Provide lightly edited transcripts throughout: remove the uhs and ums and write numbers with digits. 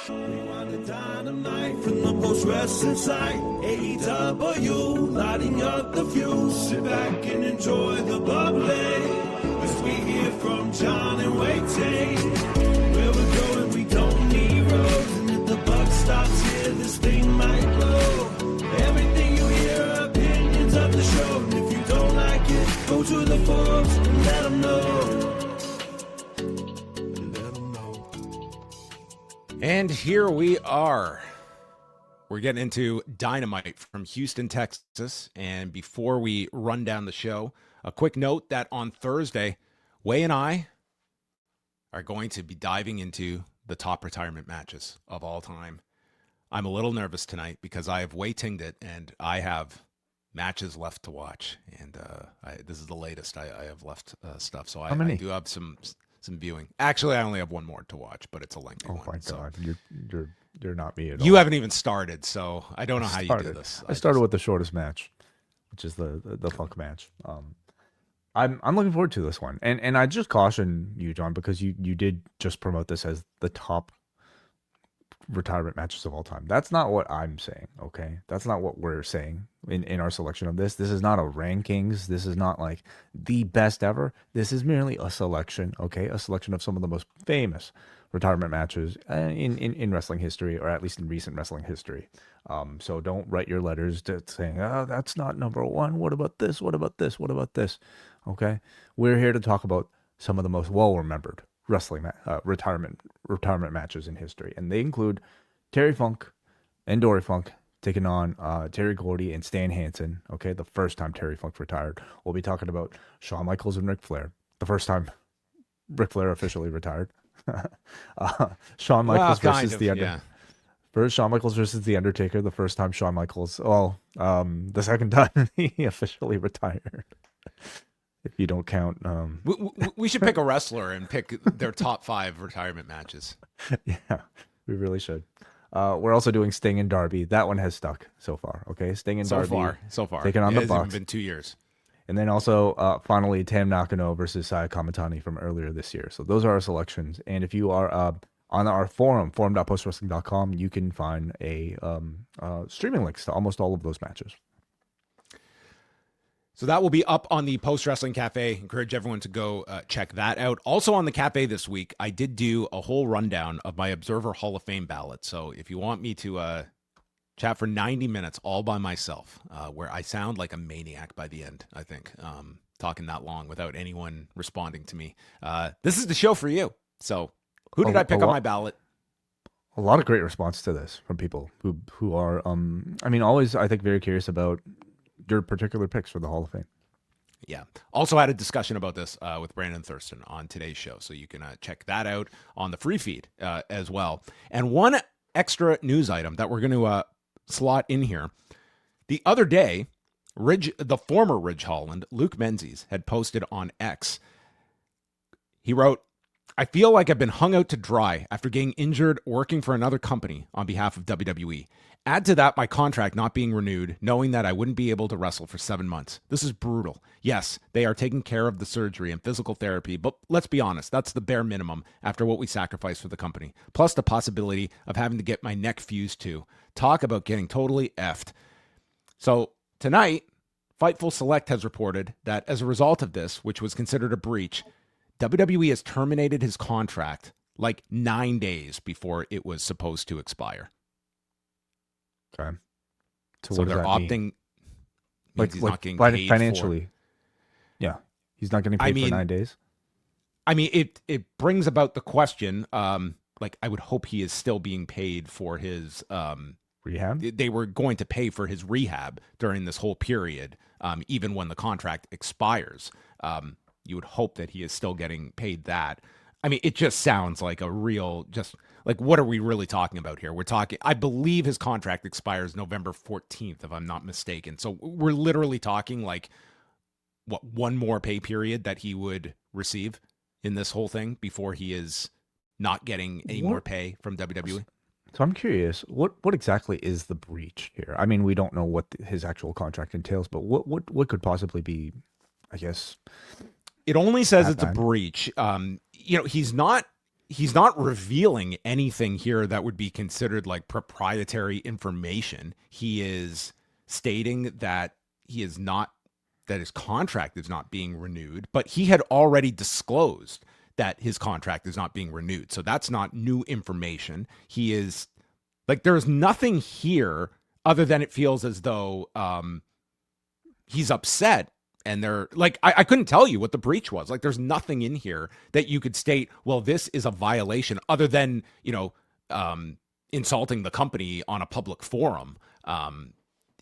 Rewind-A-Dynamite from the post-wrestling site. AEW, lighting up the fuse. Sit back and enjoy the bubbly as we hear from John and Waiting. Where we're going, we don't need roads. And if the buck stops here, this thing might blow. Everything you hear are opinions of the show. And if you don't like it, go to the forums and let them know. And here we are. We're getting into Dynamite from Houston, Texas. And before we run down the show, a quick note that on Thursday, Wai and I are going to be diving into the top retirement matches of all time. I'm a little nervous tonight because I have Ting it and I have matches left to watch. And this is the latest I have left stuff. So I do have some viewing. Actually, I only have one more to watch, but it's a lengthy one. Oh my God, you're not me at all. You haven't even started, so I don't know how you do this. I started with the shortest match, which is the Funk match. I'm looking forward to this one, and I just caution you, John, because you did just promote this as the top retirement matches of all time. That's not what I'm saying, okay? That's not what we're saying in our selection of this. This is not a rankings. This is not like the best ever. This is merely a selection, okay? A selection of some of the most famous retirement matches in wrestling history, or at least in recent wrestling history. So don't write your letters to saying, oh, that's not number one. What about this? What about this? What about this? Okay? We're here to talk about some of the most well-remembered wrestling retirement matches in history, and they include Terry Funk and Dory Funk taking on Terry Gordy and Stan Hansen. Okay, the first time Terry Funk retired. We'll be talking about Shawn Michaels and Ric Flair, the first time Ric Flair officially retired. Shawn Michaels versus the Undertaker. Yeah. First, Shawn Michaels versus the Undertaker, the first time Shawn Michaels. The second time he officially retired. If you don't count, we should pick a wrestler and pick their top 5 retirement matches. Yeah, we really should. We're also doing Sting and Darby. That one has stuck so far. Okay, Sting and Darby. So far, taking on the Bucks. It's been 2 years. And then also, finally, Tam Nakano versus Saya Kamatani from earlier this year. So those are our selections. And if you are on our forum.postwrestling.com, you can find a streaming links to almost all of those matches. So that will be up on the Post Wrestling Cafe. Encourage everyone to go check that out. Also on the Cafe this week, I did do a whole rundown of my Observer Hall of Fame ballot. So if you want me to chat for 90 minutes all by myself, where I sound like a maniac by the end, I think, talking that long without anyone responding to me, this is the show for you. So who did I pick on my ballot? A lot of great response to this from people who are, always, I think, very curious about your particular picks for the Hall of Fame. Yeah. Also had a discussion about this with Brandon Thurston on today's show. So you can check that out on the free feed as well. And one extra news item that we're going to slot in here. The other day, the former Ridge Holland, Luke Menzies, had posted on X. He wrote, "I feel like I've been hung out to dry after getting injured working for another company on behalf of WWE. Add to that my contract not being renewed, knowing that I wouldn't be able to wrestle for 7 months. This is brutal. Yes, they are taking care of the surgery and physical therapy, but let's be honest, that's the bare minimum after what we sacrificed for the company. Plus the possibility of having to get my neck fused too. Talk about getting totally effed." So tonight, Fightful Select has reported that as a result of this, which was considered a breach, WWE has terminated his contract like 9 days before it was supposed to expire. Okay. So they're opting. Like, he's not getting paid financially. Yeah. He's not getting paid for 9 days. I mean, it brings about the question, I would hope he is still being paid for his rehab. They were going to pay for his rehab during this whole period, even when the contract expires. You would hope that he is still getting paid that. I mean, it just sounds like a real, just like, what are we really talking about here? We're talking, I believe his contract expires November 14th, if I'm not mistaken. So we're literally talking like, what, one more pay period that he would receive in this whole thing before he is not getting any more pay from WWE? So I'm curious, what exactly is the breach here? I mean, we don't know what his actual contract entails, but what could possibly be, I guess... It only says it's a breach. He's not he's not revealing anything here that would be considered like proprietary information. He is stating that that his contract is not being renewed, but he had already disclosed that his contract is not being renewed. So that's not new information. He is like, there's nothing here other than it feels as though he's upset. And they're like, I couldn't tell you what the breach was. Like, there's nothing in here that you could state, well, this is a violation, other than, insulting the company on a public forum.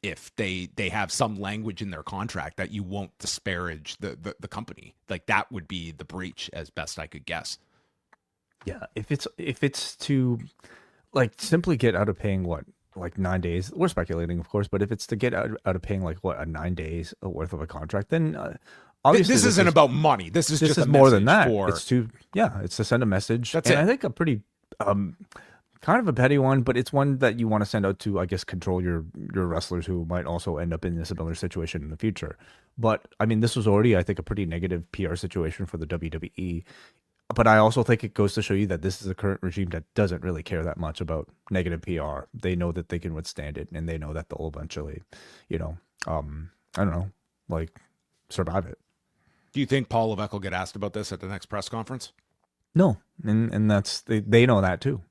If they have some language in their contract that you won't disparage the company, like that would be the breach as best I could guess. Yeah. If it's to like simply get out of paying what, like 9 days, we're speculating of course, but if it's to get out of paying like what, a 9 days worth of a contract, then obviously this isn't about money. This is more than that. It's to send a message. That's it. I think a pretty kind of a petty one, but it's one that you want to send out to, I guess, control your wrestlers who might also end up in a similar situation in the future. But I mean, this was already, I think, a pretty negative PR situation for the WWE. But I also think it goes to show you that this is a current regime that doesn't really care that much about negative PR. They know that they can withstand it, and they know that they'll eventually, I don't know, like survive it. Do you think Paul Levesque will get asked about this at the next press conference? No, and that's they know that too.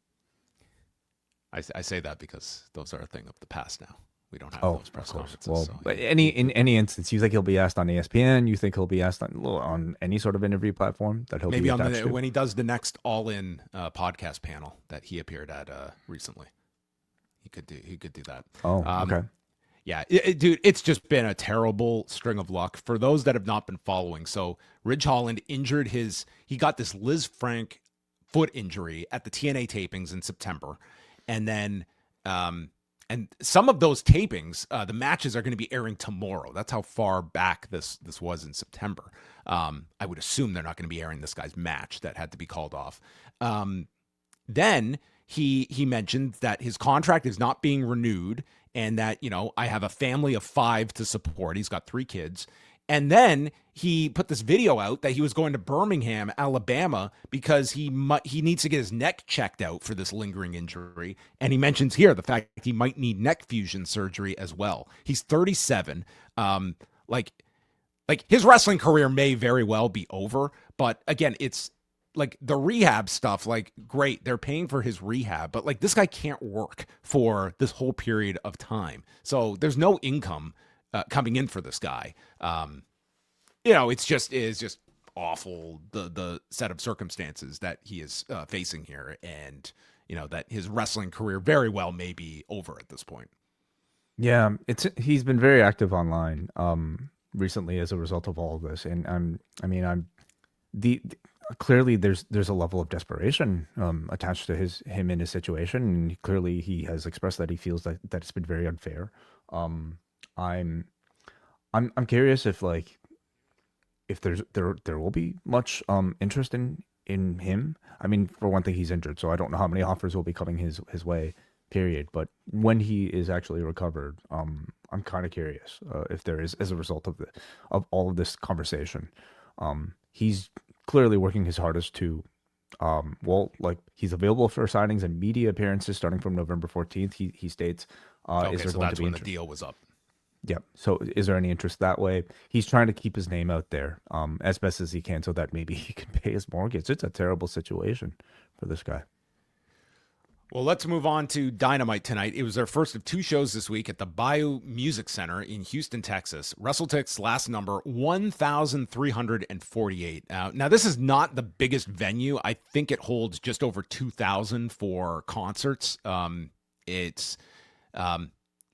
I say that because those are a thing of the past now. We don't have those press conferences. Well, so, but in any instance, you think he'll be asked on ESPN? You think he'll be asked on any sort of interview platform that he'll maybe be on attached to? when he does the next All In podcast panel that he appeared at recently, he could do that. Oh, okay. Yeah, dude, it's just been a terrible string of luck for those that have not been following. So Ridge Holland he got this Liz Frank foot injury at the TNA tapings in September, and then. And some of those tapings, the matches are going to be airing tomorrow. That's how far back this was in September. I would assume they're not going to be airing this guy's match that had to be called off. Then he mentioned that his contract is not being renewed, and that, I have a family of 5 to support. He's got 3 kids. And then he put this video out that he was going to Birmingham, Alabama, because he needs to get his neck checked out for this lingering injury. And he mentions here the fact that he might need neck fusion surgery as well. He's 37. Like his wrestling career may very well be over, but again, it's like the rehab stuff, like, great, they're paying for his rehab, but like, this guy can't work for this whole period of time. So there's no income coming in for this guy. It's just awful, the set of circumstances that he is facing here, and that his wrestling career very well may be over at this point. Yeah, he's been very active online recently as a result of all of this, and clearly there's a level of desperation attached to him in his situation, and clearly he has expressed that he feels that it's been very unfair. I'm curious if there will be much interest in him. I mean, for one thing, he's injured, so I don't know how many offers will be coming his way. Period. But when he is actually recovered, I'm kind of curious if there is, as a result of all of this conversation. He's clearly working his hardest to, he's available for signings and media appearances starting from November 14th. He states, is there so going that's to be when the deal was up. Yeah. So is there any interest that way? He's trying to keep his name out there as best as he can so that maybe he can pay his mortgage. It's a terrible situation for this guy. Well, let's move on to Dynamite tonight. It was their first of 2 shows this week at the Bayou Music Center in Houston, Texas. WrestleTix last number 1,348. Now, this is not the biggest venue. I think it holds just over 2,000 for concerts.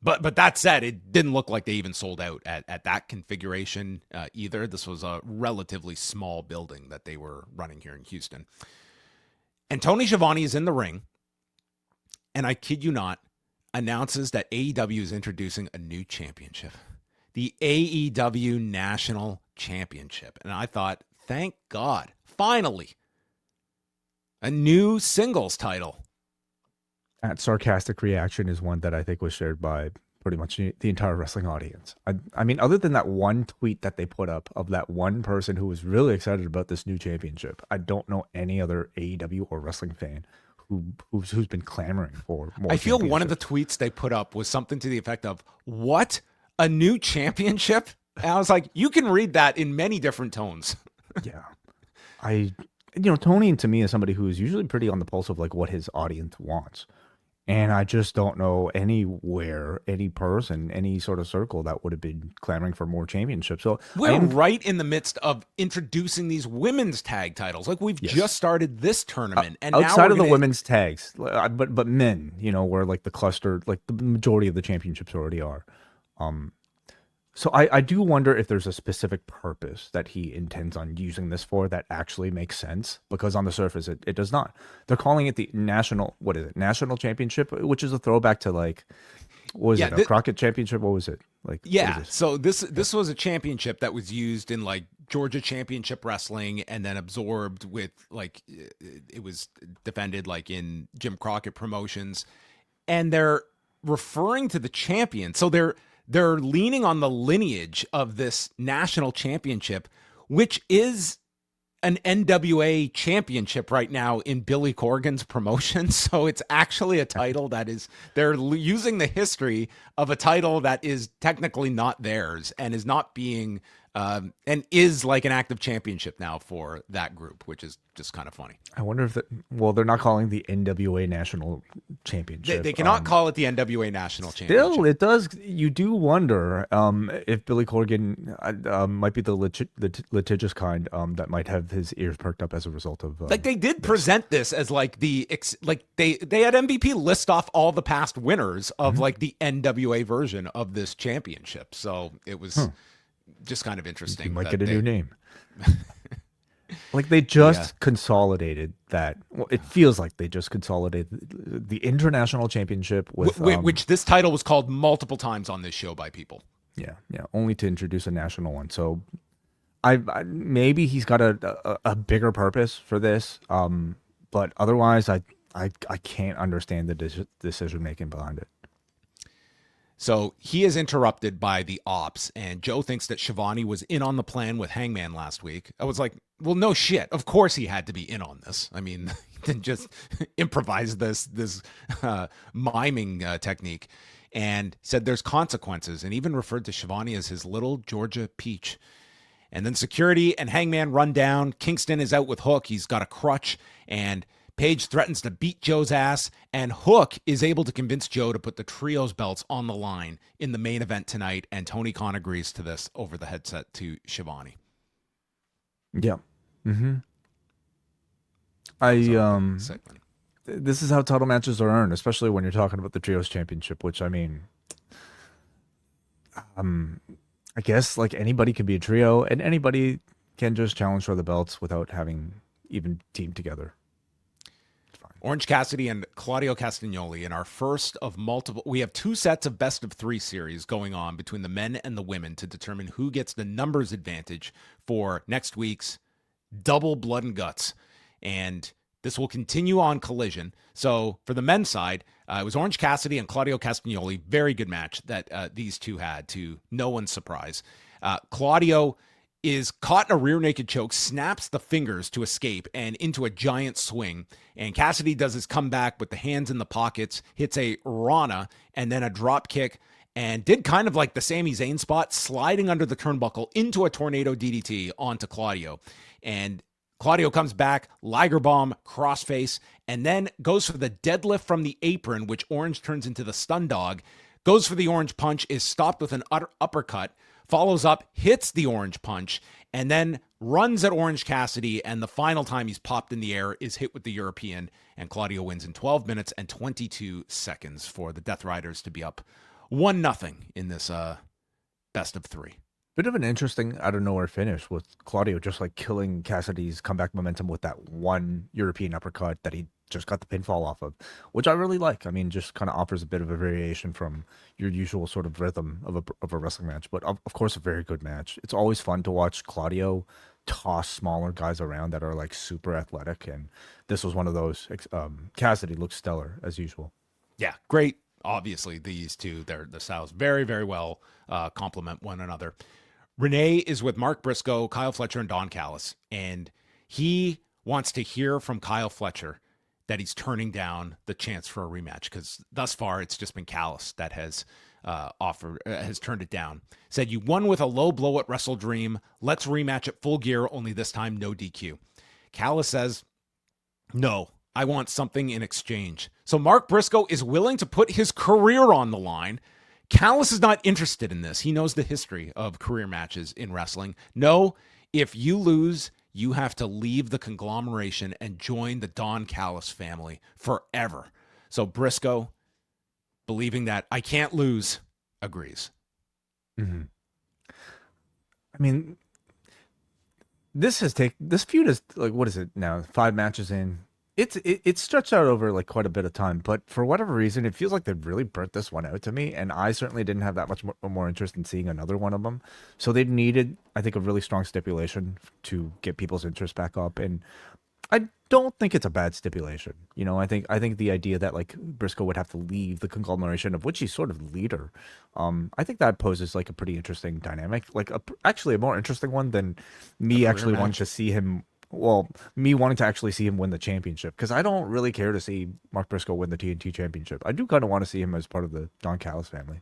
But that said, it didn't look like they even sold out at that configuration either. This was a relatively small building that they were running here in Houston. And Tony Schiavone is in the ring, and I kid you not, announces that AEW is introducing a new championship, the AEW National Championship. And I thought, thank God, finally, a new singles title. That sarcastic reaction is one that I think was shared by pretty much the entire wrestling audience. I mean, other than that one tweet that they put up of that one person who was really excited about this new championship, I don't know any other AEW or wrestling fan who's been clamoring for more. I feel one of the tweets they put up was something to the effect of, "What? A new championship?" And I was like, you can read that in many different tones. Yeah. Tony to me is somebody who is usually pretty on the pulse of like what his audience wants. And I just don't know anywhere, any person, any sort of circle that would have been clamoring for more championships. So we're right in the midst of introducing these women's tag titles. Like we've just started this tournament, and outside now of the women's tags, but men, where like the cluster, like the majority of the championships already are. So I do wonder if there's a specific purpose that he intends on using this for that actually makes sense, because on the surface it does not. They're calling it the national championship, which is a throwback to like, what was it, a Crockett championship? What was it? Like, yeah. So this was a championship that was used in like Georgia Championship Wrestling and then absorbed with like, it was defended like in Jim Crockett Promotions, and they're referring to the champion. So they're leaning on the lineage of this national championship, which is an NWA championship right now in Billy Corgan's promotion. So it's actually a title that is, they're using the history of a title that is technically not theirs and is not being, and is like an active championship now for that group, which is just kind of funny. I wonder if they're not calling the NWA National Championship. They cannot call it the NWA National Championship. Still, it does. You do wonder if Billy Corgan might be the litigious kind that might have his ears perked up as a result of. Like they did present this as like they had MVP list off all the past winners of like the NWA version of this championship. So it was. Just kind of interesting. You might get a new name. Like they just consolidated that. Well, it feels like they just consolidated the international championship with which this title was called multiple times on this show by people. Yeah, only to introduce a national one. So, I maybe he's got a bigger purpose for this. But otherwise, I can't understand the decision making behind it. So he is interrupted by the ops, and Joe thinks that Shivani was in on the plan with Hangman last week. I was like, well, no shit. Of course he had to be in on this. I mean, he didn't just improvise this miming technique. And he said there's consequences, and even referred to Shivani as his little Georgia peach. And then security and Hangman run down. Kingston is out with Hook. He's got a crutch, and Paige threatens to beat Joe's ass, and Hook is able to convince Joe to put the trios belts on the line in the main event tonight, and Tony Khan agrees to this over the headset to Shivani. Yeah. Mm-hmm. This is how title matches are earned, especially when you're talking about the trios championship, which I mean, I guess like anybody can be a trio, and anybody can just challenge for the belts without having even teamed together. Orange Cassidy and Claudio Castagnoli in our first of multiple. We have 2 sets of best of 3 series going on between the men and the women to determine who gets the numbers advantage for next week's double blood and guts. And this will continue on Collision. So for the men's side, it was Orange Cassidy and Claudio Castagnoli. Very good match that these two had, to no one's surprise. Claudio is caught in a rear naked choke, snaps the fingers to escape and into a giant swing. And Cassidy does his comeback with the hands in the pockets, hits a Rana and then a drop kick, and did kind of like the Sami Zayn spot, sliding under the turnbuckle into a tornado DDT onto Claudio. And Claudio comes back, Liger bomb, crossface, and then goes for the deadlift from the apron, which Orange turns into the stun dog, goes for the orange punch, is stopped with an uppercut, follows up, hits the orange punch, and then runs at Orange Cassidy, and the final time he's popped in the air is hit with the European, and Claudio wins in 12 minutes and 22 seconds for the Death Riders to be up 1-0 in this best of 3. Bit of an interesting out of nowhere finish with Claudio just like killing Cassidy's comeback momentum with that one European uppercut that he just got the pinfall off of, which I really like. I mean, just kind of offers a bit of a variation from your usual sort of rhythm of a wrestling match, but of course a very good match. It's always fun to watch Claudio toss smaller guys around that are like super athletic, and this was one of those. Cassidy looks stellar as usual. Yeah, great obviously these two, the styles very, very well complement one another. Renee is with Mark Briscoe, Kyle Fletcher, and Don Callis, and he wants to hear from Kyle Fletcher that he's turning down the chance for a rematch, because thus far it's just been Callis that has has turned it down. Said, "You won with a low blow at Wrestle Dream. Let's rematch at Full Gear, only this time no DQ." Callis says, "No, I want something in exchange." So Mark Briscoe is willing to put his career on the line. Callis is not interested in this. He knows the history of career matches in wrestling. No, if you lose, you have to leave the conglomeration and join the Don Callis family forever. So Briscoe, believing that I can't lose, agrees. Mm-hmm. I mean, this feud is like, what is it now? 5 matches in. It's stretched out over like quite a bit of time, but for whatever reason, it feels like they've really burnt this one out to me, and I certainly didn't have that much more interest in seeing another one of them. So they needed, I think, a really strong stipulation to get people's interest back up, and I don't think it's a bad stipulation. You know, I think the idea that like Briscoe would have to leave the conglomeration of which he's sort of leader, I think that poses like a pretty interesting dynamic, like actually a more interesting one than me actually wanting to see him. Well, me wanting to actually see him win the championship, because I don't really care to see Mark Briscoe win the TNT championship. I do kind of want to see him as part of the Don Callis family.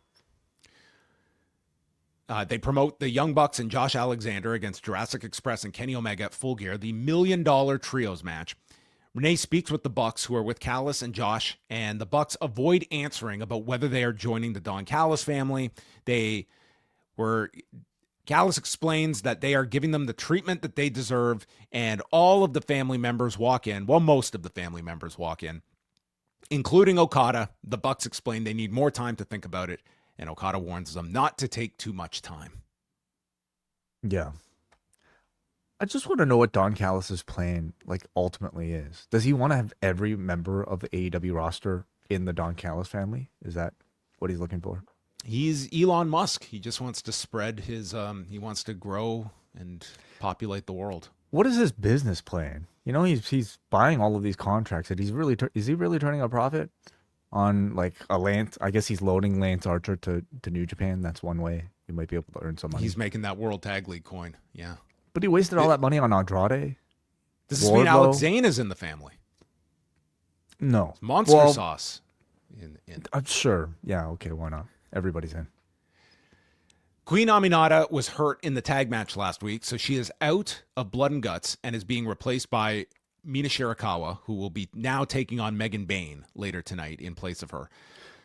They promote the Young Bucks and Josh Alexander against Jurassic Express and Kenny Omega at Full Gear, the $1 Million Trios match. Renee speaks with the Bucks, who are with Callis and Josh, and the Bucks avoid answering about whether they are joining the Don Callis family. Callis explains that they are giving them the treatment that they deserve, and all of the family members walk in. Well, most of the family members walk in, including Okada. The Bucks explain they need more time to think about it, and Okada warns them not to take too much time. Yeah. I just want to know what Don Callis' plan, like, ultimately is. Does he want to have every member of the AEW roster in the Don Callis family? Is that what he's looking for? He's Elon Musk. He just wants to spread his, he wants to grow and populate the world. What is his business plan? You know, he's buying all of these contracts, and is he really turning a profit on like a Lance? I guess he's loading Lance Archer to New Japan. That's one way you might be able to earn some money. He's making that World Tag League coin. Yeah. But he wasted all that money on Andrade. Does this mean Alex Zane is in the family? No. It's monster sauce. I'm sure. Yeah, okay, why not? Everybody's in. Queen Aminata was hurt in the tag match last week, so she is out of Blood and Guts and is being replaced by Mina Shirakawa, who will be now taking on Megan Bayne later tonight in place of her.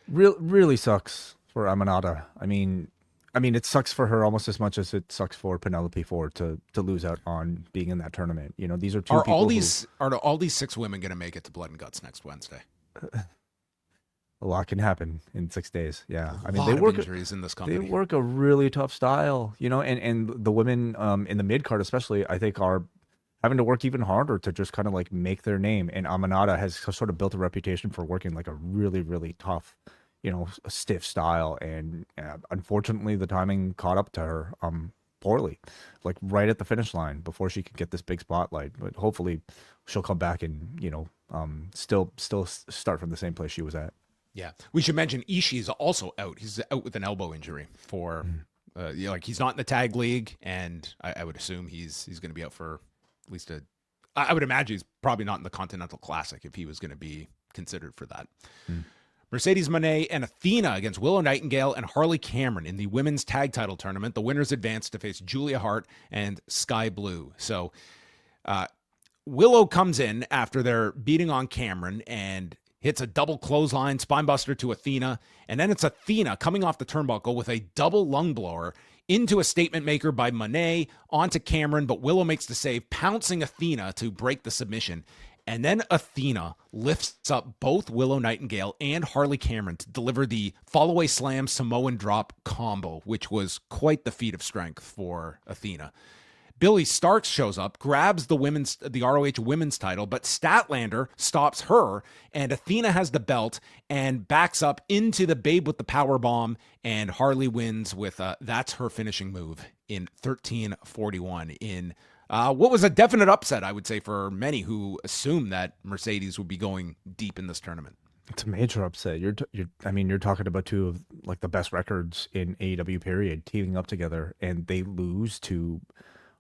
Really sucks for Aminata. I mean, it sucks for her almost as much as it sucks for Penelope Ford to lose out on being in that tournament. You know, these are two people. Are all these 6 women going to make it to Blood and Guts next Wednesday? A lot can happen in 6 days. Yeah, I mean, they work injuries in this company. They work a really tough style, you know, and the women in the mid card especially, I think, are having to work even harder to just kind of like make their name. And Aminata has sort of built a reputation for working like a really, really tough, you know, stiff style. And unfortunately, the timing caught up to her poorly, like right at the finish line before she could get this big spotlight. But hopefully, she'll come back and, you know, still start from the same place she was at. Yeah, we should mention Ishii is also out. He's out with an elbow injury for, like he's not in the tag league, and I would assume he's going to be out for at least I would imagine he's probably not in the Continental Classic if he was going to be considered for that. Mercedes Moné and Athena against Willow Nightingale and Harley Cameron in the women's tag title tournament. The winners advance to face Julia Hart and Sky Blue. So Willow comes in after they're beating on Cameron and hits a double clothesline spinebuster to Athena, and then it's Athena coming off the turnbuckle with a double lung blower into a statement maker by Moné onto Cameron, but Willow makes the save, pouncing Athena to break the submission. And then Athena lifts up both Willow Nightingale and Harley Cameron to deliver the fallaway slam Samoan drop combo, which was quite the feat of strength for Athena. Billy Starks shows up, grabs the ROH women's title, but Statlander stops her, and Athena has the belt and backs up into the Babe with the power bomb, and Harley wins with that's her finishing move in 13:41 in what was a definite upset, I would say, for many who assumed that Mercedes would be going deep in this tournament. It's a major upset. I mean, you're talking about two of like the best records in AEW period teaming up together, and they lose to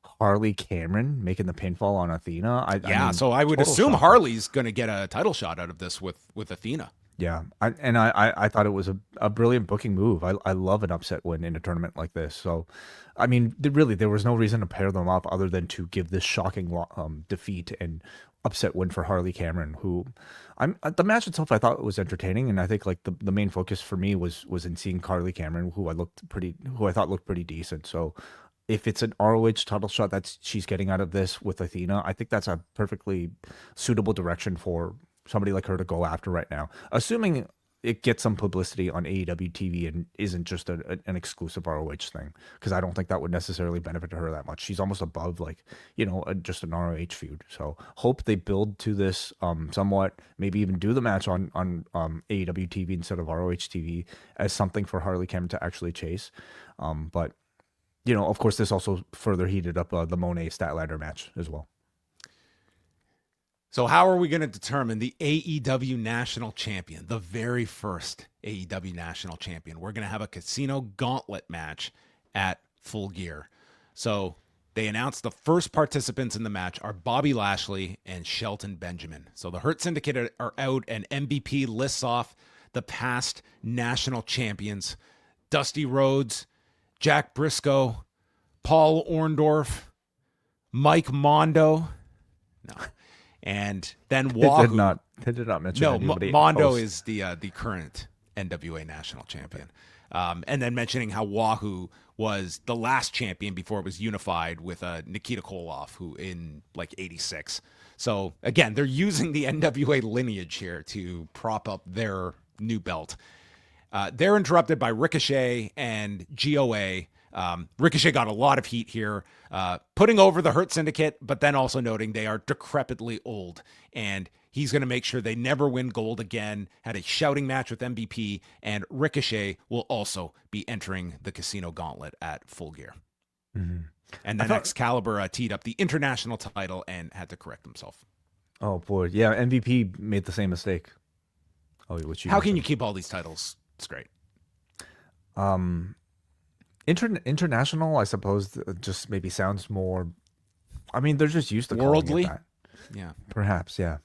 Harley Cameron making the pinfall on Athena. I Yeah, mean, so I would total assume shocker. Harley's going to get a title shot out of this with Athena. Yeah, I thought it was a brilliant booking move. I love an upset win in a tournament like this. So, I mean, really, there was no reason to pair them up other than to give this shocking defeat and upset win for Harley Cameron. Who, the match itself, I thought was entertaining, and I think like the main focus for me was in seeing Harley Cameron, who I thought looked pretty decent. So, if it's an ROH title shot that she's getting out of this with Athena, I think that's a perfectly suitable direction for somebody like her to go after right now, assuming it gets some publicity on AEW TV and isn't just an exclusive ROH thing, because I don't think that would necessarily benefit her that much. She's almost above like, just an ROH feud. So hope they build to this somewhat, maybe even do the match on AEW TV instead of ROH TV as something for Harley Cameron to actually chase. But of course, this also further heated up the Moné Statlander match as well. So how are we going to determine the AEW National Champion, the very first AEW National Champion? We're going to have a casino gauntlet match at Full Gear. So they announced the first participants in the match are Bobby Lashley and Shelton Benjamin. So the Hurt Syndicate are out, and MVP lists off the past national champions: Dusty Rhodes, Jack Briscoe, Paul Orndorff, Mike Mondo. No. And then Wahoo. They did not mention no, anybody Mondo else. is the current NWA national champion. And then mentioning how Wahoo was the last champion before it was unified with Nikita Koloff, who in like 86. So again, they're using the NWA lineage here to prop up their new belt. They're interrupted by Ricochet and GOA. Ricochet got a lot of heat here, putting over the Hurt Syndicate, but then also noting they are decrepitly old, and he's going to make sure they never win gold again. Had a shouting match with MVP, and Ricochet will also be entering the Casino Gauntlet at Full Gear. Mm-hmm. And then Excalibur teed up the international title and had to correct himself. Oh boy, yeah, MVP made the same mistake. Oh, how can you keep all these titles straight? International, I suppose, just maybe sounds more. I mean, they're just used to worldly. Calling it that. Yeah, perhaps. Yeah.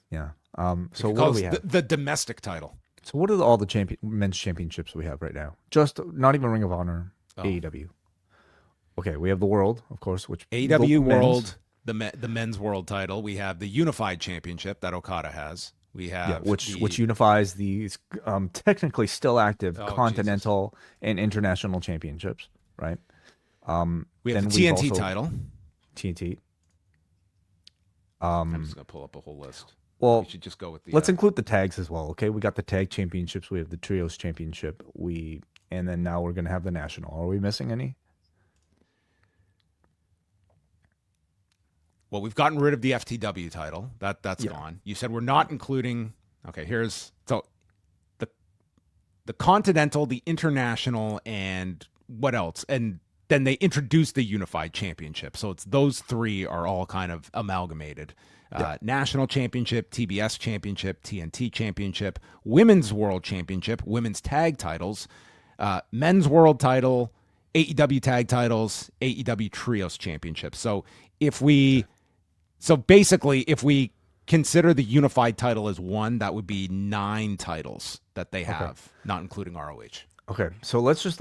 So what do we have? The domestic title. So what are all the men's championships we have right now? Just not even Ring of Honor, AEW. Okay, we have the World, of course, which AEW World, the men's World title. We have the Unified Championship that Okada has. We have which unifies these technically still active Continental and International Championships. Right. We have the TNT title. TNT. I'm just gonna pull up a whole list. Well, we should just go with the. Let's include the tags as well. Okay, we got the tag championships. We have the trios championship. And then now we're gonna have the national. Are we missing any? Well, we've gotten rid of the FTW title. That's gone. You said we're not including. Okay, so the Continental, the International, and what else? And then they introduced the Unified Championship. So it's those three are all kind of amalgamated. National Championship, TBS Championship, TNT Championship, Women's World Championship, Women's Tag Titles, Men's World Title, AEW Tag Titles, AEW Trios Championship. So if we consider the Unified title as one, that would be 9 titles that they have, not including ROH. Okay, so let's just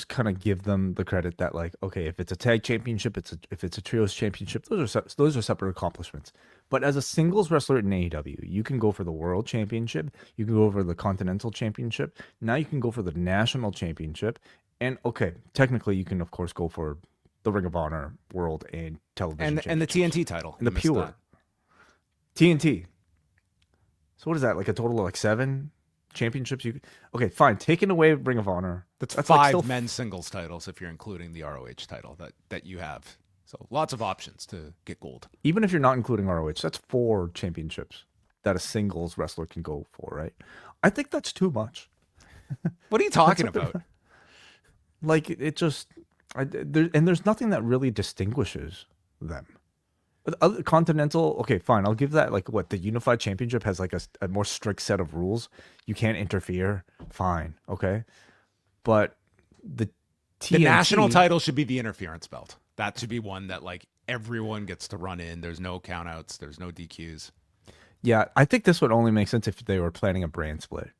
kind of give them the credit that if it's a tag championship, if it's a trios championship, those are separate accomplishments. But as a singles wrestler in AEW, you can go for the world championship, you can go for the continental championship. Now you can go for the national championship, and technically you can of course go for the Ring of Honor World and Television and the TNT title and the pure TNT. So what is that? Like a total of 7 championships? Fine. Taking away Ring of Honor. That's 5 men's singles titles if you're including the ROH title that you have. So lots of options to get gold. Even if you're not including ROH, that's 4 championships that a singles wrestler can go for, right? I think that's too much. What are you talking about? There's nothing that really distinguishes them. Other Continental, okay, fine. I'll give that like what the Unified Championship has like a more strict set of rules. You can't interfere. Fine, okay. But the The TNT, national title should be the interference belt. That should be one that like everyone gets to run in. There's no countouts. There's no DQs. yeah, I think this would only make sense if they were planning a brand split.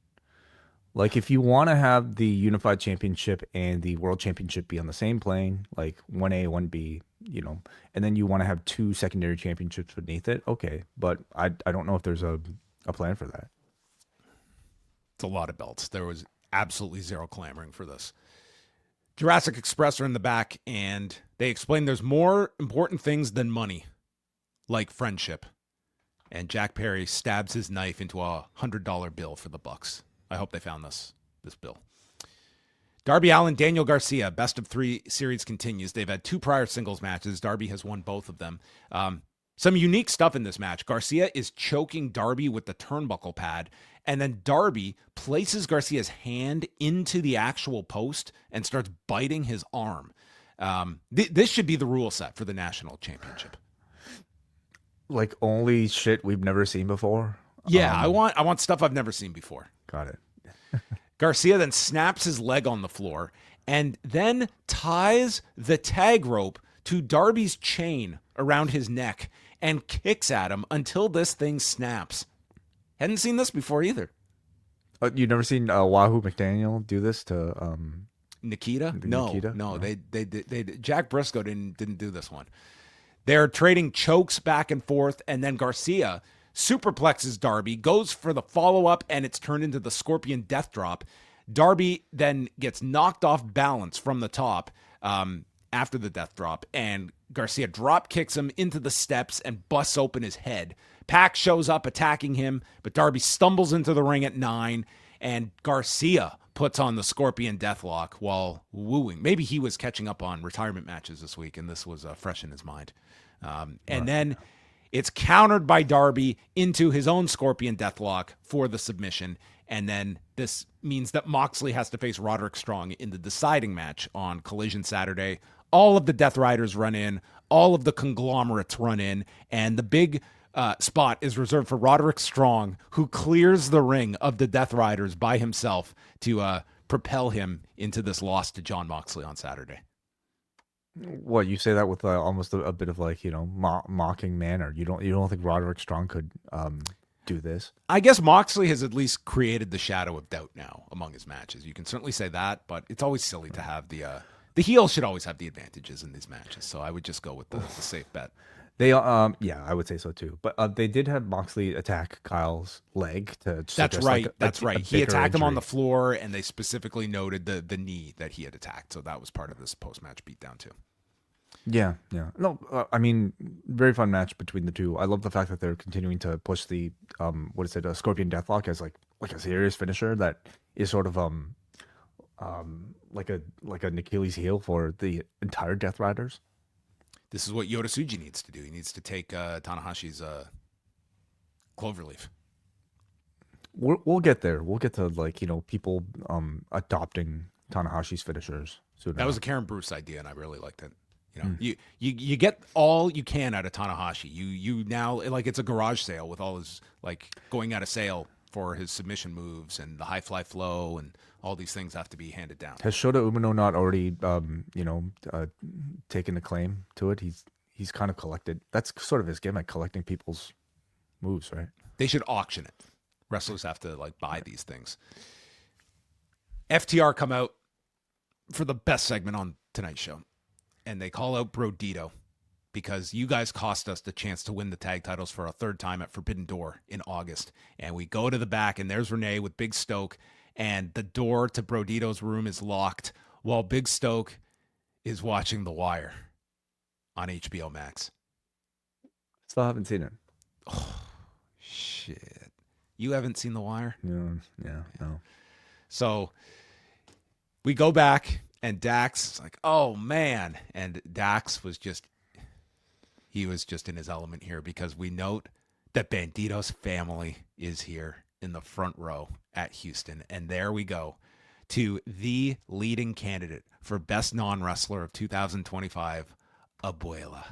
Like if you want to have the Unified Championship and the World Championship be on the same plane, like 1A, 1B, and then you want to have two secondary championships beneath it, okay. But I don't know if there's a plan for that. It's a lot of belts. There was absolutely zero clamoring for this. Jurassic Express are in the back, and they explain there's more important things than money, like friendship. And Jack Perry stabs his knife into a $100 bill for the Bucks. I hope they found this bill. Darby Allin, Daniel Garcia, best of 3 series continues. They've had 2 prior singles matches. Darby has won both of them. Some unique stuff in this match. Garcia is choking Darby with the turnbuckle pad, and then Darby places Garcia's hand into the actual post and starts biting his arm. This should be the rule set for the national championship. Like only shit we've never seen before. Yeah, I want stuff I've never seen before. Got it. Garcia then snaps his leg on the floor and then ties the tag rope to Darby's chain around his neck and kicks at him until this thing snaps. Hadn't seen this before either. You've never seen Wahoo McDaniel do this to Nikita? Nikita? No. They Jack Briscoe didn't do this one. They're trading chokes back and forth, and then Garcia superplexes Darby, goes for the follow-up, and it's turned into the Scorpion Death Drop. Darby then gets knocked off balance from the top after the Death Drop, and Garcia drop kicks him into the steps and busts open his head. Pac shows up attacking him, but Darby stumbles into the ring at 9, and Garcia puts on the Scorpion Deathlock while wooing. Maybe he was catching up on retirement matches this week, and this was fresh in his mind. And then it's countered by Darby into his own Scorpion Deathlock for the submission. And then this means that Moxley has to face Roderick Strong in the deciding match on Collision Saturday. All of the Death Riders run in, all of the conglomerates run in, and the big spot is reserved for Roderick Strong, who clears the ring of the Death Riders by himself to propel him into this loss to Jon Moxley on Saturday. What, you say that with almost a bit of like mocking manner. You don't think Roderick Strong could do this? I guess Moxley has at least created the shadow of doubt now among his matches. You can certainly say that, but it's always silly to have the heel should always have the advantages in these matches. So I would just go with the safe bet. They yeah, I would say so too. But they did have Moxley attack Kyle's leg to. That's right. That's right. He attacked him on injury. the floor, and they specifically noted the knee that he had attacked. So that was part of this post match beatdown too. Yeah. No, I mean, very fun match between the two. I love the fact that they're continuing to push the what is it, a Scorpion Deathlock as like a serious finisher that is sort of like an Achilles heel for the entire Death Riders. This is what Yota Tsuji needs to do. He needs to take Tanahashi's cloverleaf. We'll get there. We'll get to people adopting Tanahashi's finishers soon. That was a Karen Bruce idea, and I really liked it. You get all you can out of Tanahashi. You now, like, it's a garage sale with all his going out of sale for his submission moves and the high fly flow, and all these things have to be handed down. Has Shota Umino not already taken the claim to it? He's kind of collected. That's sort of his gimmick, collecting people's moves, right? They should auction it. Wrestlers have to buy these things. FTR come out for the best segment on tonight's show, and they call out Brodito because you guys cost us the chance to win the tag titles for a third time at Forbidden Door in August. And we go to the back, and there's Renee with Big Stoke, and the door to Brodito's room is locked while Big Stoke is watching The Wire on HBO Max. Still haven't seen it. Oh, shit. You haven't seen The Wire? Yeah, no. So we go back, and Dax is like, oh, man. And Dax was just in his element here, because we note that Bandito's family is here in the front row at Houston. And there we go to the leading candidate for Best Non-Wrestler of 2025, Abuela.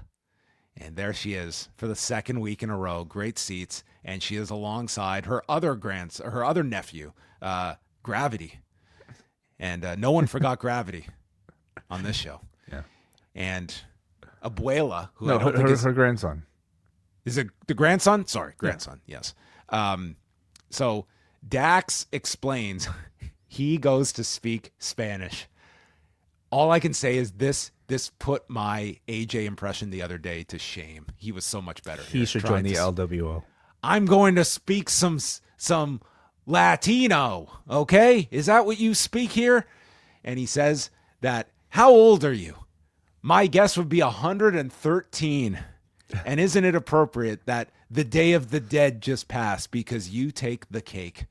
And there she is for the second week in a row. Great seats. And she is alongside her other nephew, Gravity. And no one forgot Gravity on this show. Yeah. And Abuela, who No, I don't think is her grandson. Is it the grandson? Sorry, grandson. Yeah. Yes. So Dax explains he goes to speak Spanish. All I can say is this put my AJ impression the other day to shame. He was so much better. He should join the LWO. I'm going to speak some Latino. Okay, is that what you speak here? And he says that. How old are you? My guess would be 113. And isn't it appropriate that the Day of the Dead just passed because you take the cake?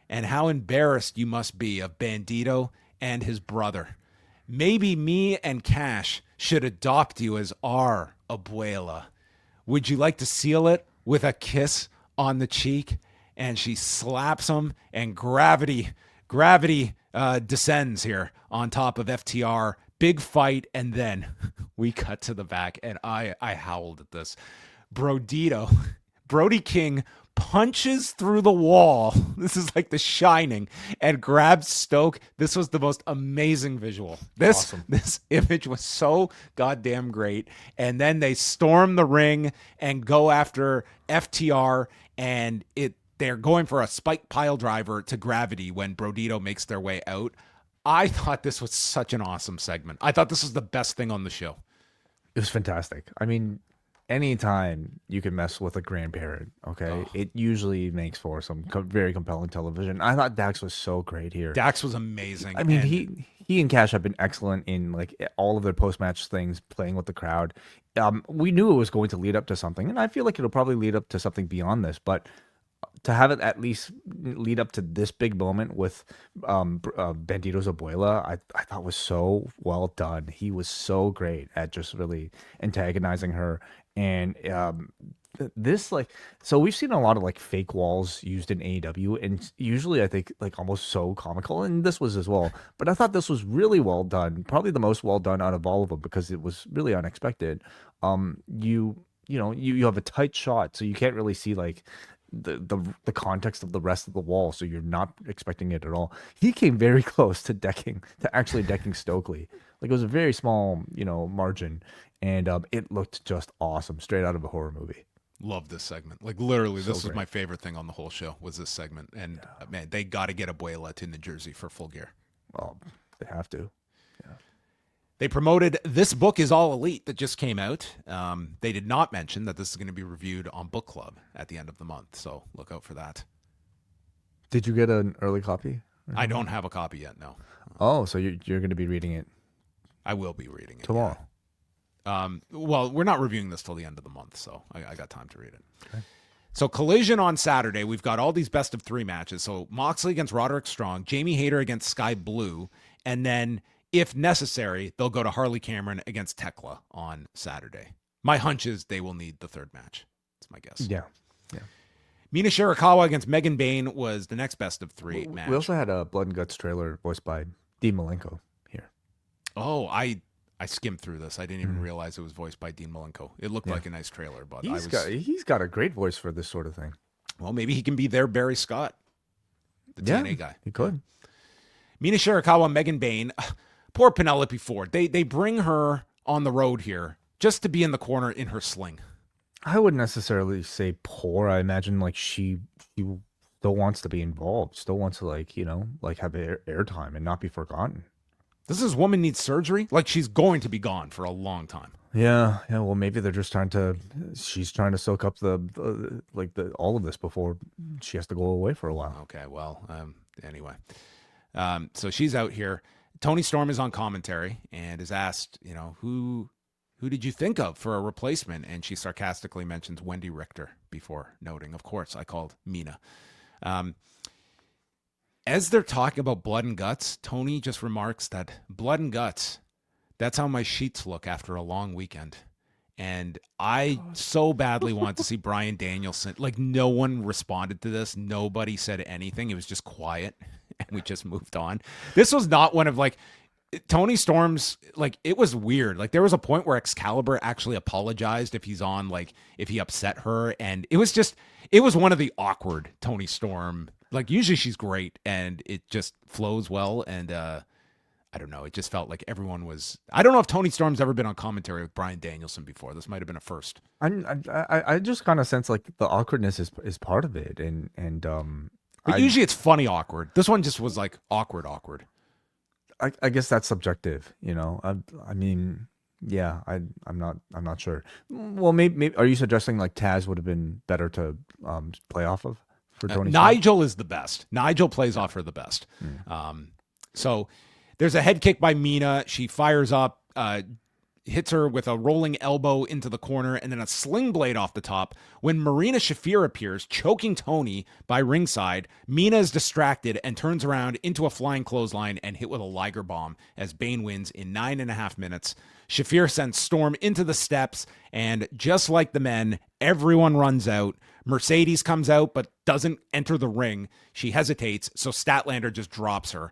And how embarrassed you must be of Bandito and his brother. Maybe me and Cash should adopt you as our abuela. Would you like to seal it with a kiss on the cheek? And she slaps him, and gravity descends here on top of FTR. Big fight, and then we cut to the back, and I howled at this. Brody King punches through the wall. This is like The Shining, and grabs Stoke. This was the most amazing visual. This image was so goddamn great. And then they storm the ring and go after FTR, and they're going for a spike pile driver to Gravity when Brodito makes their way out. I thought this was such an awesome segment. I thought this was the best thing on the show. It was fantastic. I mean, anytime you can mess with a grandparent, okay, it usually makes for some very compelling television. I thought Dax was so great here. Dax was amazing. I mean, he and Cash have been excellent in like all of their post-match things, playing with the crowd. We knew it was going to lead up to something, and I feel like it'll probably lead up to something beyond this, but to have it at least lead up to this big moment with Bandito's abuela, I thought was so well done. He was so great at just really antagonizing her. And this, like, so we've seen a lot of like fake walls used in AEW, and usually I think like almost so comical, and this was as well. But I thought this was really well done, probably the most well done out of all of them, because it was really unexpected. You have a tight shot, so you can't really see like the context of the rest of the wall, so you're not expecting it at all. He came very close to actually decking Stokely. Like, it was a very small, margin, and it looked just awesome, straight out of a horror movie. Love this segment. Like, literally, So this was great. my favorite thing on the whole show, was this segment. And man, they got to get Abuela to New Jersey for Full Gear. Well, they have to. They promoted This Book Is All Elite that just came out. They did not mention that this is going to be reviewed on Book Club at the end of the month, so look out for that. Did you get an early copy? I don't have a copy yet, no. Oh, so you're going to be reading it I will be reading it tomorrow. yeah. Well, we're not reviewing this till the end of the month, so I got time to read it. Okay. So Collision on Saturday, we've got all these best of 3 matches. So Moxley against Roderick Strong, Jamie Hayter against Sky Blue, and then if necessary, they'll go to Harley Cameron against Tekla on Saturday. My hunch is they will need the 3rd match. That's my guess. Yeah. Mina Shirakawa against Megan Bain was the next best of 3 match. We also had a Blood and Guts trailer voiced by Dean Malenko here. Oh, I skimmed through this. I didn't even realize it was voiced by Dean Malenko. It looked like a nice trailer, but He's got a great voice for this sort of thing. Well, maybe he can be their Barry Scott, the TNA guy. He could. Mina Shirakawa, Megan Bain. Poor Penelope Ford. They bring her on the road here just to be in the corner in her sling. I wouldn't necessarily say poor. I imagine like she still wants to be involved, still wants to like have airtime and not be forgotten. This woman needs surgery. Like, she's going to be gone for a long time. Yeah. Well, maybe they're just she's trying to soak up all of this before she has to go away for a while. Okay. Well, anyway, so she's out here. Tony Storm is on commentary and is asked, who did you think of for a replacement? And she sarcastically mentions Wendy Richter before noting, of course, I called Mina. As they're talking about Blood and Guts, Tony just remarks that Blood and Guts, that's how my sheets look after a long weekend. And I so badly want to see Bryan Danielson. Like, no one responded to this. Nobody said anything. It was just quiet, and we just moved on. This was not one of, like, Tony Storm's, like, it was weird. Like, there was a point where Excalibur actually apologized if he upset her. And it was one of the awkward Tony Storm. Like, usually she's great and it just flows well. And I don't know. It just felt like everyone was. I don't know if Tony Storm's ever been on commentary with Bryan Danielson before. This might have been a first. I just kind of sense like the awkwardness is part of it. But usually it's funny awkward. This one just was like awkward. I guess that's subjective, you know. I mean, yeah, I'm not sure. Well, maybe are you suggesting like Taz would have been better to play off of for Tony? Nigel is the best. Nigel plays off her the best. So there's a head kick by Mina. She fires up, hits her with a rolling elbow into the corner, and then a sling blade off the top. When Marina Shafir appears, choking Tony by ringside, Mina is distracted and turns around into a flying clothesline and hit with a Liger bomb as Bane wins in 9.5 minutes. Shafir sends Storm into the steps, and just like the men, everyone runs out. Mercedes comes out but doesn't enter the ring. She hesitates, so Statlander just drops her.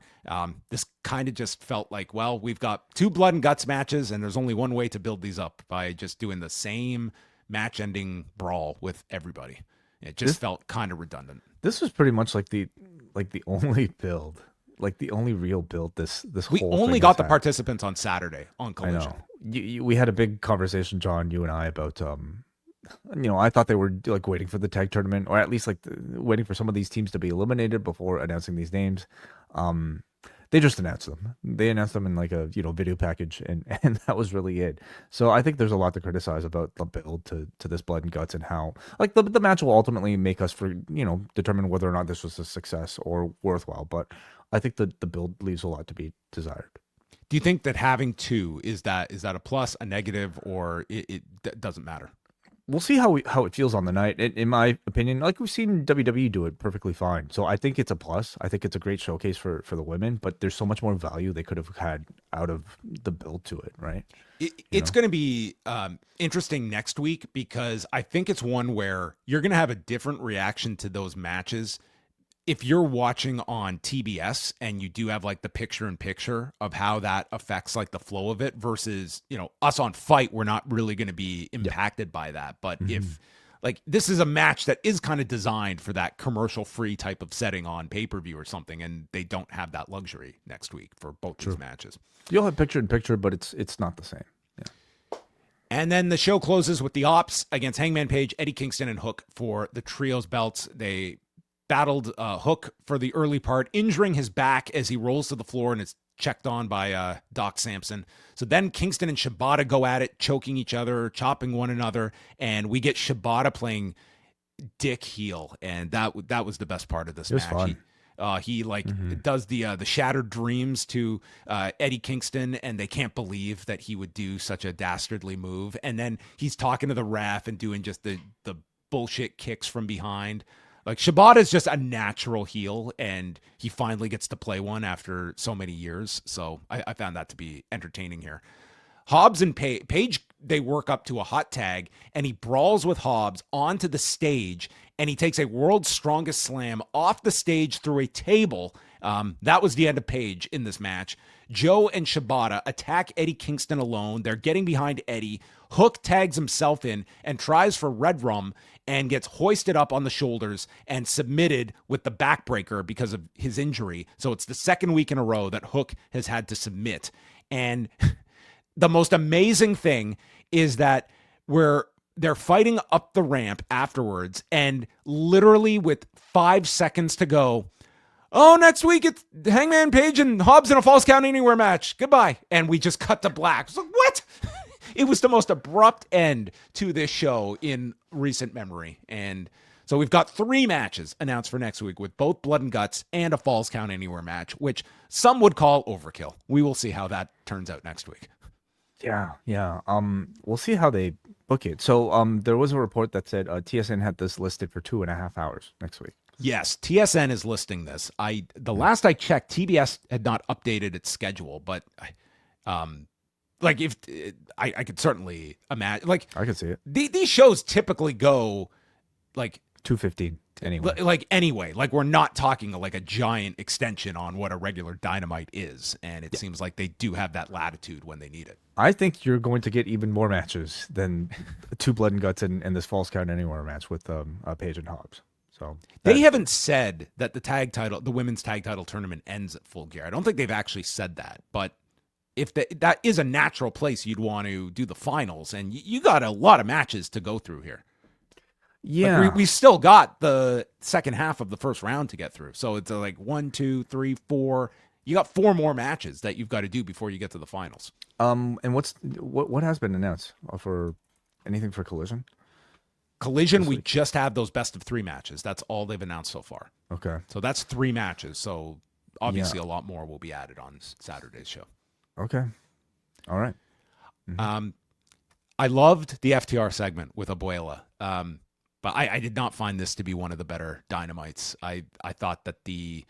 This kind of just felt like, well, we've got 2 blood and guts matches, and there's only one way to build these up, by just doing the same match-ending brawl with everybody. It just felt kind of redundant. This was pretty much like the only build, like the only real build. This we whole only thing got has the had. participants on Saturday on Collision. I know. We had a big conversation, John, you and I, about I thought they were like waiting for the tag tournament, or at least like waiting for some of these teams to be eliminated before announcing these names. They just announced them. They announced them in like a video package, and that was really it. So I think there's a lot to criticize about the build to this blood and guts, and how like the match will ultimately make us determine whether or not this was a success or worthwhile. But I think the build leaves a lot to be desired. Do you think that having 2 is that a plus, a negative, or it doesn't matter? We'll see how it feels on the night. In my opinion, like we've seen WWE do it perfectly fine. So I think it's a plus. I think it's a great showcase for the women, but there's so much more value they could have had out of the build to it, right? It's going to be interesting next week, because I think it's one where you're going to have a different reaction to those matches if you're watching on TBS and you do have like the picture-in-picture of how that affects like the flow of it, versus, us on Fight, we're not really going to be impacted by that. But if like this is a match that is kind of designed for that commercial-free type of setting on pay-per-view or something, and they don't have that luxury next week for both these matches. You'll have picture-in-picture, but it's not the same. Yeah. And then the show closes with the Ops against Hangman Page, Eddie Kingston, and Hook for the trios belts. They battled Hook for the early part, injuring his back as he rolls to the floor and is checked on by Doc Samson. So then Kingston and Shibata go at it, choking each other, chopping one another, and we get Shibata playing dick heel, and that was the best part of this match. Fun. He does the shattered dreams to Eddie Kingston, and they can't believe that he would do such a dastardly move. And then he's talking to the ref and doing just the bullshit kicks from behind. Like, Shibata is just a natural heel, and he finally gets to play one after so many years. So I found that to be entertaining here. Hobbs and Page, they work up to a hot tag, and he brawls with Hobbs onto the stage, and he takes a world's strongest slam off the stage through a table. That was the end of Page in this match. Joe and Shibata attack Eddie Kingston alone. They're getting behind Eddie. Hook tags himself in and tries for Red Rum and gets hoisted up on the shoulders and submitted with the backbreaker because of his injury. So it's the second week in a row that Hook has had to submit. And the most amazing thing is that they're fighting up the ramp afterwards, and literally with 5 seconds to go, oh, next week it's Hangman Page and Hobbs in a Falls Count Anywhere match. Goodbye. And we just cut to black. It's like, what? It was the most abrupt end to this show in recent memory. And so we've got 3 matches announced for next week, with both Blood and Guts and a Falls Count Anywhere match, which some would call overkill. We will see how that turns out next week. Yeah. We'll see how they book it. So there was a report that said TSN had this listed for 2.5 hours next week. Yes, TSN is listing this. The last I checked, TBS had not updated its schedule, but if I could certainly imagine, like, I could see it. These shows typically go like 2:15. anyway. Anyway, we're not talking like a giant extension on what a regular Dynamite is, and it seems like they do have that latitude when they need it. I think you're going to get even more matches than 2 Blood and Guts and this Falls Count Anywhere match with Paige and Hobbs. So they haven't said that the women's tag title tournament ends at Full Gear. I don't think they've actually said that, but if that is a natural place you'd want to do the finals, and you got a lot of matches to go through here. Yeah, we still got the second half of the first round to get through, so it's 1, 2, 3, 4. You got 4 more matches that you've got to do before you get to the finals. And what has been announced for anything for Collision? Collision, we just have those best of 3 matches. That's all they've announced so far. Okay, so that's 3 matches. So obviously, a lot more will be added on Saturday's show. Okay, all right. Mm-hmm. I loved the FTR segment with Abuela, but I did not find this to be one of the better Dynamites. I thought that the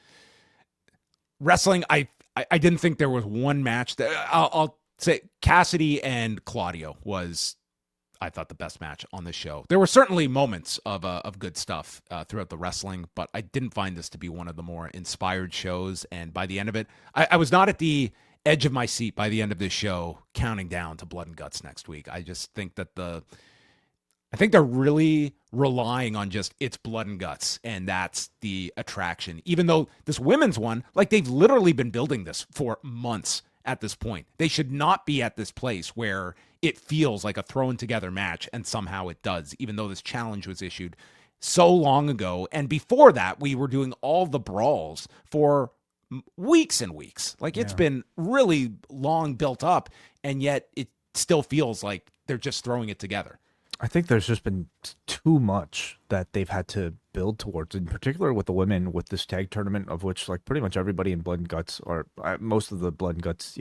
wrestling, I didn't think there was one match that I'll say Cassidy and Claudio was, I thought, the best match on the show. There were certainly moments of good stuff throughout the wrestling, but I didn't find this to be one of the more inspired shows. And by the end of it, I was not at the edge of my seat by the end of this show, counting down to Blood and Guts next week. I just think that I think they're really relying on just it's Blood and Guts, and that's the attraction. Even though this women's one, they've literally been building this for months at this point. They should not be at this place where it feels like a thrown together match, and somehow it does, even though this challenge was issued so long ago. And before that, we were doing all the brawls for weeks and weeks. It's been really long built up, and yet it still feels like they're just throwing it together. I think there's just been too much that they've had to build towards, in particular with the women, with this tag tournament, of which pretty much everybody in Blood and Guts, or most of the Blood and Guts,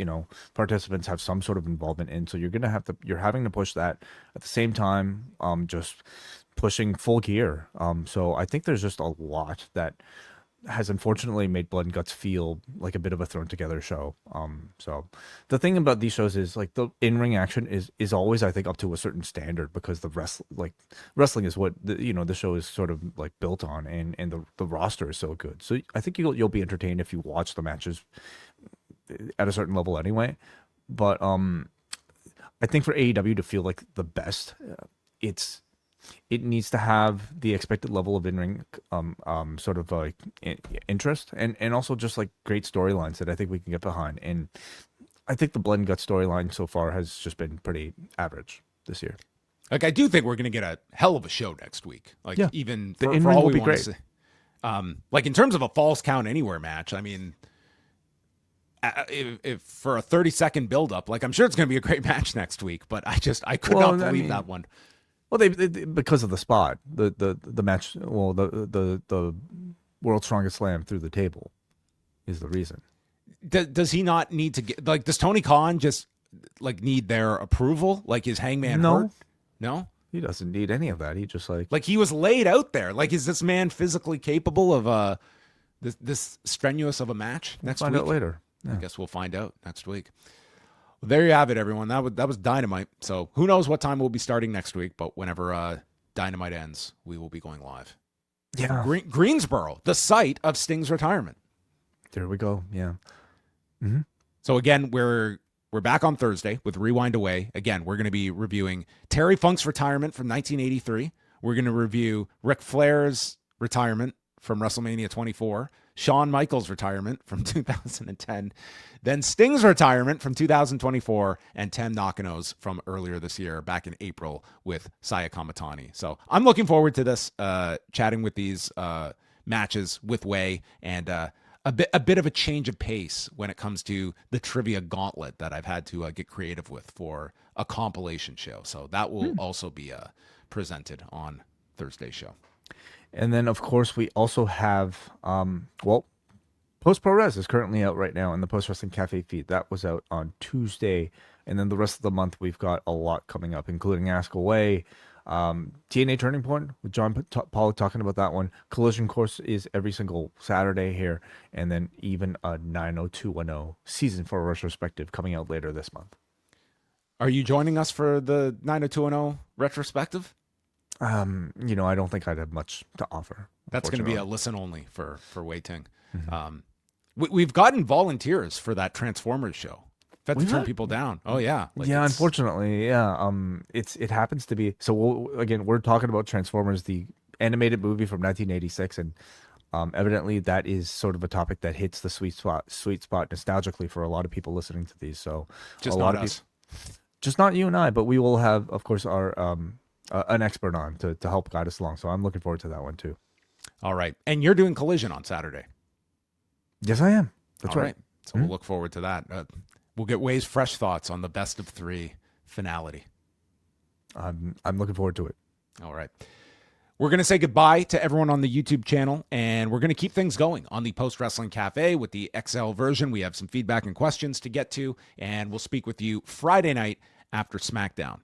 participants have some sort of involvement in. So you're having to push that at the same time, just pushing Full Gear. So I think there's just a lot that has unfortunately made Blood and Guts feel like a bit of a thrown together show. So the thing about these shows is the in-ring action is always, I think, up to a certain standard, because the wrestling is what the show is sort of built on, and the roster is so good. So I think you'll be entertained if you watch the matches at a certain level anyway. But I think for AEW to feel like the best, it needs to have the expected level of in-ring sort of interest, and also just great storylines that I think we can get behind. And I think the Blood and Guts storyline so far has just been pretty average this year. I do think we're going to get a hell of a show next week. Even the for in-ring all will we be want great. to say. In terms of a Falls Count Anywhere match, I mean, if for a 30-second build-up, I'm sure it's going to be a great match next week, but I could not believe that one. Well, they because of the spot, the match. Well, the World's Strongest Slam through the table is the reason. Does he not need to get does Tony Khan just need their approval? Is Hangman hurt? No, he doesn't need any of that. He just he was laid out there. Is this man physically capable of this strenuous of a match next week? Find out later. Yeah. I guess we'll find out next week. Well, there you have it, everyone. That was Dynamite. So who knows what time we'll be starting next week, but whenever Dynamite ends, we will be going live. Yeah. Greensboro, the site of Sting's retirement. There we go. Yeah. Mm-hmm. So again, we're back on Thursday with Rewind-A-Wai. Again, we're going to be reviewing Terry Funk's retirement from 1983. We're going to review Ric Flair's retirement from WrestleMania 24. Shawn Michaels' retirement from 2010, then Sting's retirement from 2024, and Tem Nakano's from earlier this year, back in April, with Saya Kamatani. So I'm looking forward to this, chatting with these matches with Wai, and a bit of a change of pace when it comes to the trivia gauntlet that I've had to get creative with for a compilation show. So that will also be presented on Thursday's show. And then, of course, we also have, Post Pro Res is currently out right now in the Post Wrestling Cafe feed. That was out on Tuesday. And then the rest of the month, we've got a lot coming up, including Ask Away, TNA Turning Point with John Pollock talking about that one. Collision Course is every single Saturday here. And then even a 90210 Season 4 retrospective coming out later this month. Are you joining us for the 90210 retrospective? I don't think I'd have much to offer. That's going to be a unfortunately. listen only for Wai Ting. We've gotten volunteers for that Transformers show. Had to turn people down. Oh yeah. Yeah, unfortunately, yeah. It happens to be so. Again, we're talking about Transformers, the animated movie from 1986, and evidently that is sort of a topic that hits the sweet spot nostalgically for a lot of people listening to these. So Just a not lot of us. people, just not you and I, but we will have, of course, our an expert on to help guide us along. So I'm looking forward to that one too. All right. And you're doing Collision on Saturday. Yes, I am. That's All right. So we'll look forward to that. We'll get Wai's fresh thoughts on the best of 3 finality. I'm looking forward to it. All right. We're going to say goodbye to everyone on the YouTube channel, and we're going to keep things going on the Post Wrestling Cafe with the XL version. We have some feedback and questions to get to, and we'll speak with you Friday night after SmackDown.